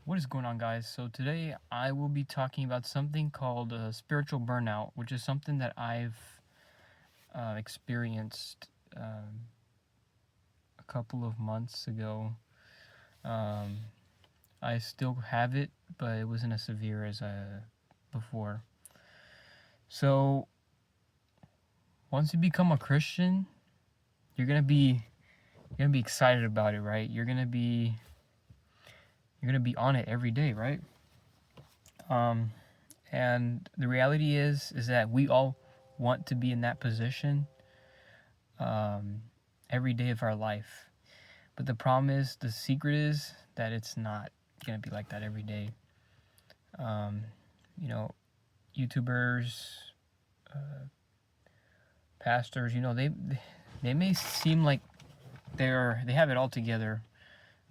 What is going on, guys? So today I will be talking about something called spiritual burnout, which is something that I've experienced a couple of months ago. Um, I still have it, but it wasn't as severe as before. So once you become a Christian, you're gonna be excited about it, right? You're gonna be on it every day, right? Um, and the reality is that we all want to be in that position um, every day of our life. But the problem is, the secret is that it's not gonna be like that every day. Um, you know, YouTubers, uh, pastors, they may seem like they have it all together.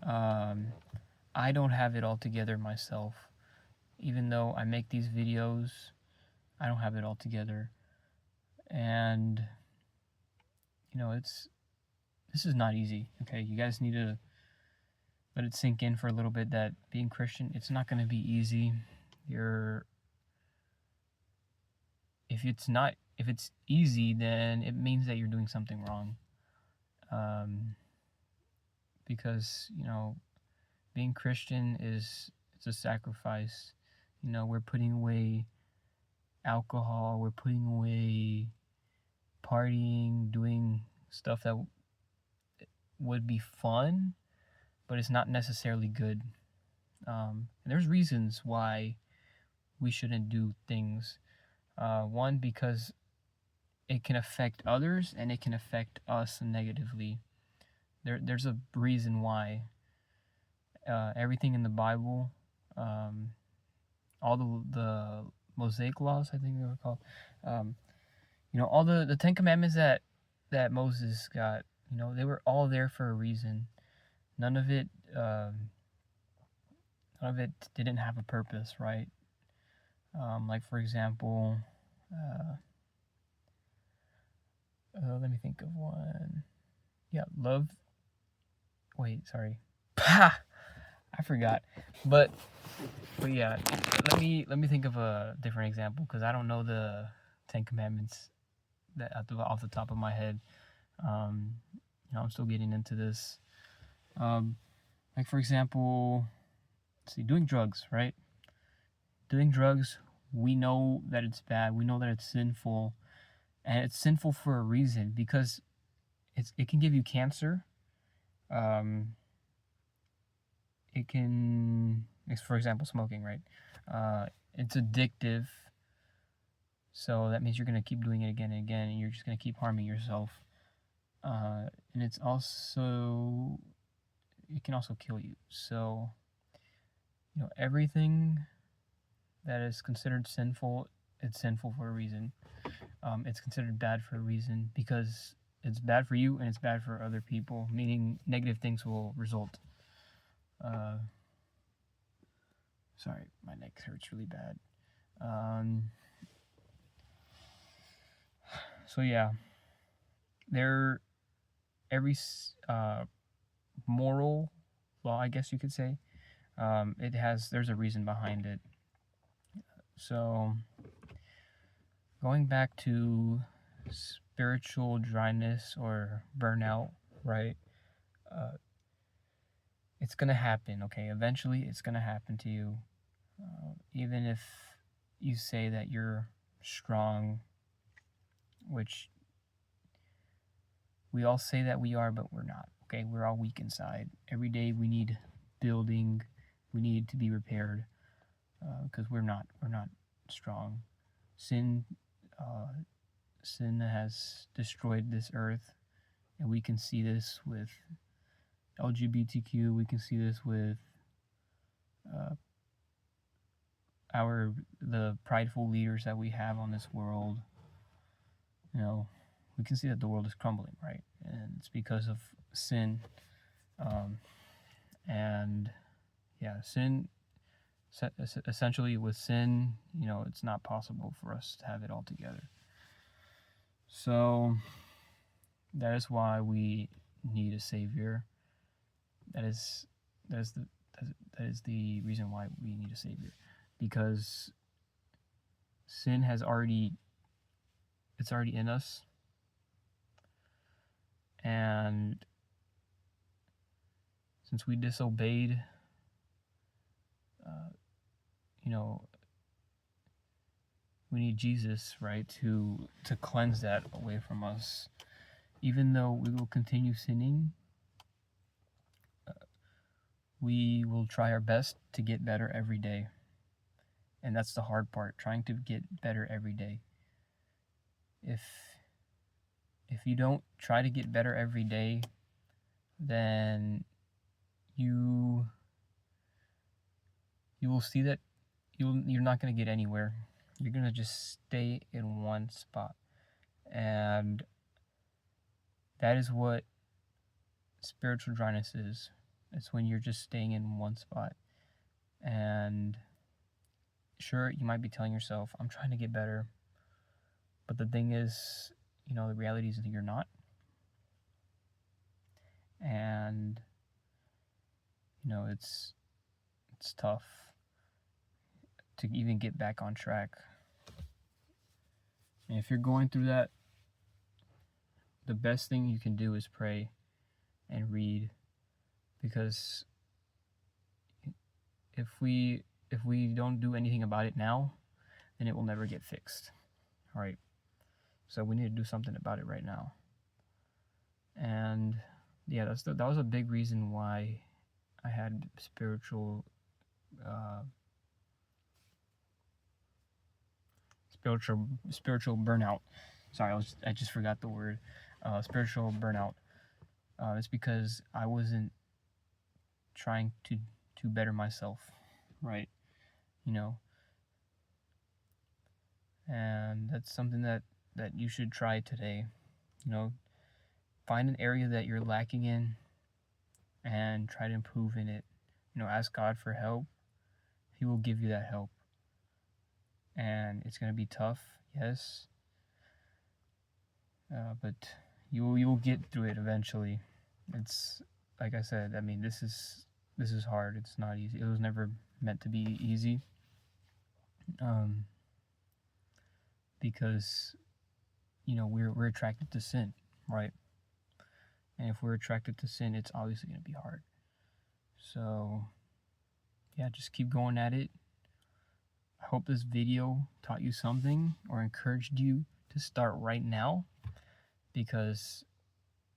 Um, I don't have it all together myself. Even though I make these videos, I don't have it all together. And this is not easy. Okay, you guys need to let it sink in for a little bit that being Christian, it's not going to be easy. You're if it's easy, then it means that you're doing something wrong. Because being Christian it's a sacrifice. We're putting away alcohol, we're putting away partying, doing stuff that would be fun, but it's not necessarily good. And there's reasons why we shouldn't do things. One, because it can affect others and it can affect us negatively. There's a reason why. Everything in the Bible, all the Mosaic laws, I think they were called. Um, all the Ten Commandments that Moses got. They were all there for a reason. None of it, none of it didn't have a purpose, right? Like for example, let me think of one. Yeah, love. Wait, sorry. I forgot. But yeah, let me think of a different example because I don't know the Ten Commandments that off the top of my head. Um, I'm still getting into this. Like for example, let's see, doing drugs, right? Doing drugs, we know that it's bad. We know that it's sinful, and it's sinful for a reason because it can give you cancer. Um, it's, for example, smoking, right? It's addictive. So that means you're going to keep doing it again and again, and you're just going to keep harming yourself. And it can also kill you. So, everything that is considered sinful, it's sinful for a reason. It's considered bad for a reason because it's bad for you and it's bad for other people, meaning negative things will result. Sorry, my neck hurts really bad. So yeah, every moral law, I guess you could say, there's a reason behind it. So going back to spiritual dryness or burnout, right? It's gonna happen, okay? Eventually, it's gonna happen to you. Even if you say that you're strong, which we all say that we are, but we're not. Okay, we're all weak inside. Every day we need building, we need to be repaired, because we're not strong. Sin, sin has destroyed this earth, and we can see this with LGBTQ. We can see this with the prideful leaders that we have on this world. We can see that the world is crumbling, right? And it's because of sin. And yeah, sin, essentially with sin, it's not possible for us to have it all together. So that is why we need a savior. That is That is the reason why we need a Savior. Because sin it's already in us. And since we disobeyed, we need Jesus, right, to cleanse that away from us. Even though we will continue sinning, we will try our best to get better every day. And that's the hard part, trying to get better every day. If you don't try to get better every day, then you will see that you're not going to get anywhere. You're going to just stay in one spot. And that is what spiritual dryness is. It's when you're just staying in one spot. And sure, you might be telling yourself, I'm trying to get better. But the thing is, the reality is that you're not. And, it's tough to even get back on track. And if you're going through that, the best thing you can do is pray and read, because if we don't do anything about it now, then it will never get fixed. All right. So we need to do something about it right now. And yeah, that was a big reason why I had spiritual burnout. Sorry, I just forgot the word. Spiritual burnout. It's because I wasn't trying to better myself, right? And that's something that you should try today. Find an area that you're lacking in and try to improve in it. Ask God for help. He will give you that help. And it's going to be tough, yes. But you will get through it eventually. It's like I said, this is hard. It's not easy. It was never meant to be easy. Because we're attracted to sin, right? And if we're attracted to sin, it's obviously going to be hard. So yeah, just keep going at it. I hope this video taught you something or encouraged you to start right now, because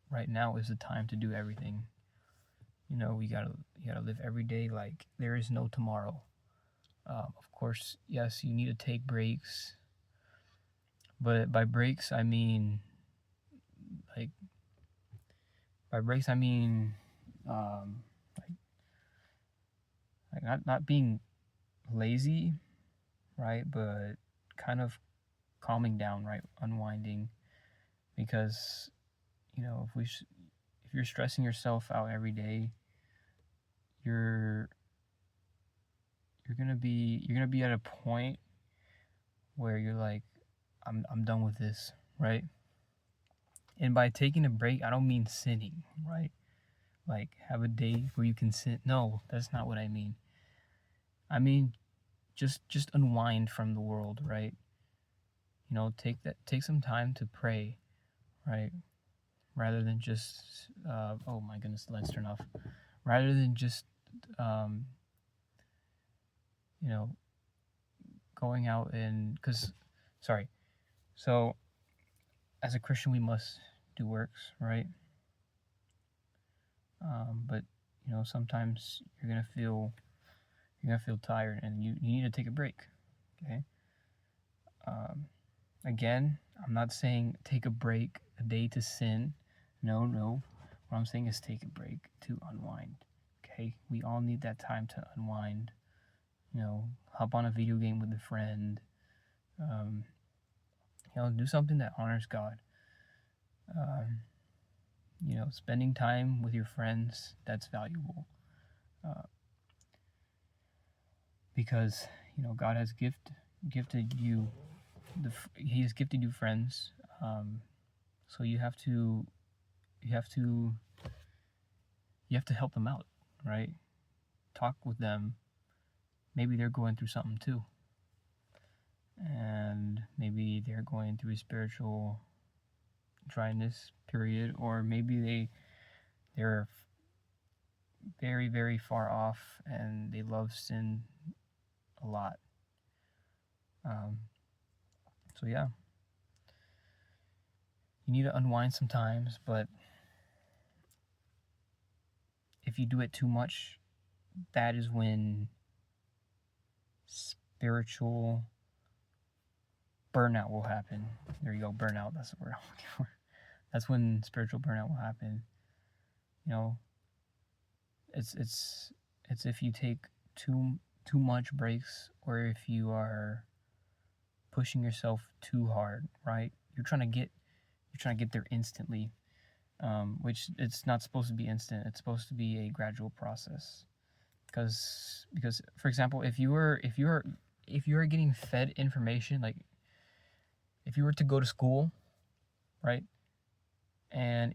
right now is the time to do everything. You gotta live every day like there is no tomorrow. Of course, yes, you need to take breaks, but by breaks I mean not being lazy, right? But kind of calming down, right? Unwinding, because if you're stressing yourself out every day, you're gonna be at a point where you're like, I'm done with this, right? And by taking a break, I don't mean sinning, right? Like have a day where you can sin. No, that's not what I mean. I mean just unwind from the world, right? Take some time to pray, right? Rather than just oh my goodness, the lights turn off. Rather than just going out and so as a Christian we must do works, right? But sometimes you're gonna feel tired and you need to take a break. Okay. Again, I'm not saying take a break a day to sin. No. What I'm saying is take a break to unwind. Okay. We all need that time to unwind. Hop on a video game with a friend. Do something that honors God. Spending time with your friends, that's valuable. Because God has gifted you. He has gifted you friends. So you have to help them out, right? talk with them, maybe they're going through something too. And maybe they're going through a spiritual dryness period, or maybe they're very, very far off and they love sin a lot. So yeah, you need to unwind sometimes, but if you do it too much, that is when spiritual burnout will happen. There you go, burnout, that's the word I'm looking for. That's when spiritual burnout will happen. You know, it's if you take too much breaks, or if you are pushing yourself too hard, right? You're trying to get there instantly, which it's not supposed to be instant. It's supposed to be a gradual process. Because for example, if you are getting fed information, like if you were to go to school, right, and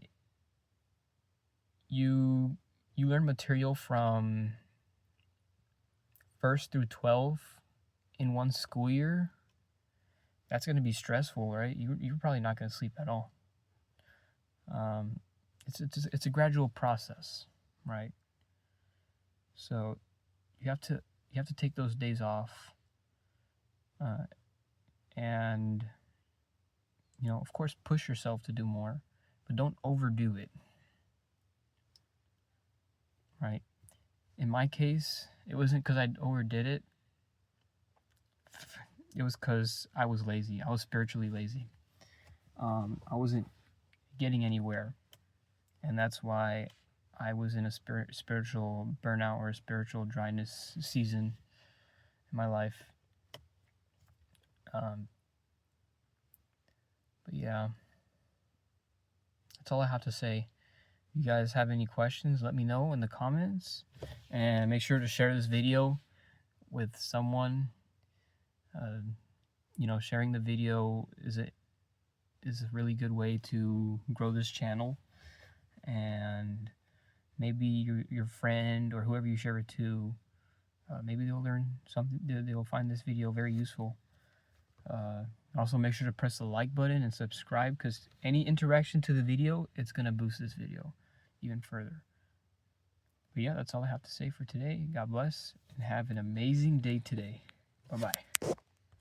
you learn material from 1st through 12 in one school year, that's going to be stressful, right? You're probably not going to sleep at all. It's a gradual process, right? So you have to take those days off, and of course, push yourself to do more, but don't overdo it, right? In my case, it wasn't because I overdid it. It was because I was lazy. I was spiritually lazy. I wasn't getting anywhere, and that's why I was in a spiritual burnout or a spiritual dryness season in my life. But yeah, that's all I have to say. If you guys have any questions, let me know in the comments, and make sure to share this video with someone. Sharing the video is a really good way to grow this channel, and maybe your friend or whoever you share it to, maybe they'll learn something. They'll find this video very useful. Also, make sure to press the like button and subscribe, because any interaction to the video, it's gonna boost this video even further. But yeah, that's all I have to say for today. God bless, and have an amazing day today. Bye bye.